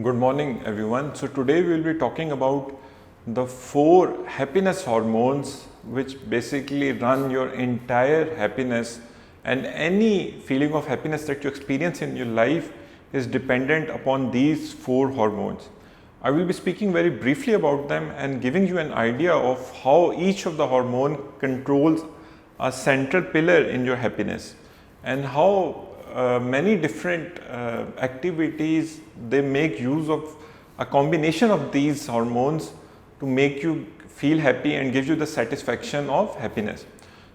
Good morning, everyone. So today we will be talking about the 4 happiness hormones which basically run your entire happiness, and any feeling of happiness that you experience in your life is dependent upon these 4 hormones. I will be speaking very briefly about them and giving you an idea of how each of the hormone controls a central pillar in your happiness, and how many different activities they make use of a combination of these hormones to make you feel happy and give you the satisfaction of happiness.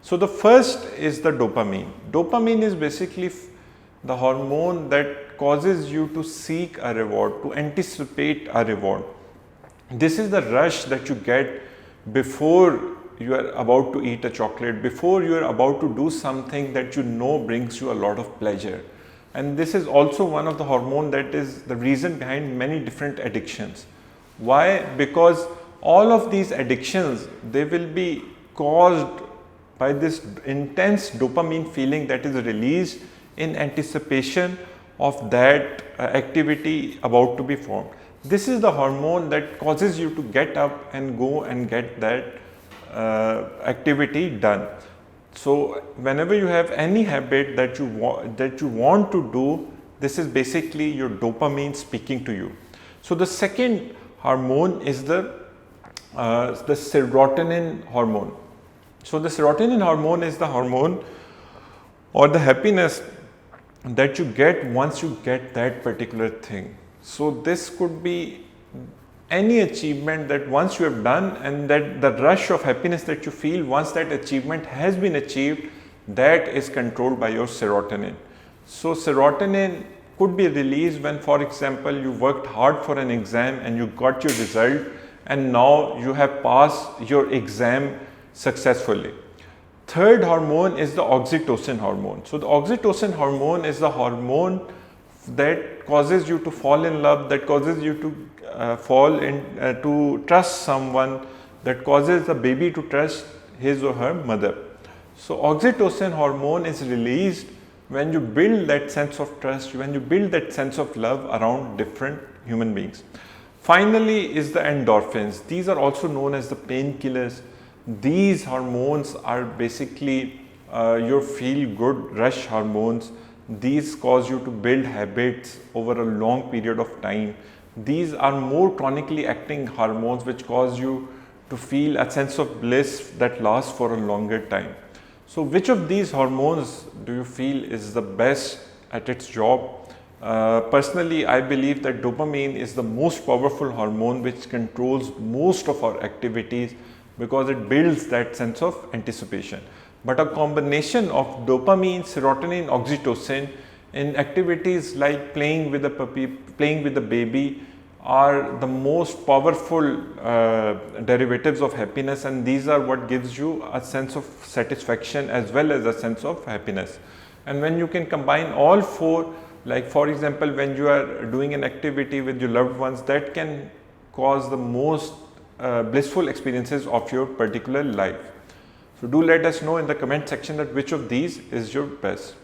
So the first is the dopamine. Dopamine is basically the hormone that causes you to seek a reward, to anticipate a reward. This is the rush that you get before you are about to eat a chocolate, before you are about to do something that you know brings you a lot of pleasure. And this is also one of the hormones that is the reason behind many different addictions. Why? Because all of these addictions, they will be caused by this intense dopamine feeling that is released in anticipation of that activity about to be formed. This is the hormone that causes you to get up and go and get that activity done. So whenever you have any habit that you want to do, this is basically your dopamine speaking to you. So the second hormone is the serotonin hormone. So the serotonin hormone is the hormone or the happiness that you get once you get that particular thing. So this could be any achievement that once you have done, and that the rush of happiness that you feel once that achievement has been achieved, that is controlled by your serotonin. So serotonin could be released when, for example, you worked hard for an exam and you got your result, and now you have passed your exam successfully. Third hormone is the oxytocin hormone. So the oxytocin hormone is the hormone that causes you to fall in love, that causes you to to trust someone, that causes the baby to trust his or her mother. So oxytocin hormone is released when you build that sense of trust, when you build that sense of love around different human beings. Finally is the endorphins. These are also known as the painkillers. These hormones are basically your feel good rush hormones. These cause you to build habits over a long period of time. These are more chronically acting hormones which cause you to feel a sense of bliss that lasts for a longer time. So which of these hormones do you feel is the best at its job? Personally, I believe that dopamine is the most powerful hormone which controls most of our activities, because it builds that sense of anticipation. But a combination of dopamine, serotonin, oxytocin in activities like playing with a puppy, playing with a baby, are the most powerful derivatives of happiness, and these are what gives you a sense of satisfaction as well as a sense of happiness. And when you can combine all 4, like for example, when you are doing an activity with your loved ones, that can cause the most blissful experiences of your particular life. So do let us know in the comment section that which of these is your best.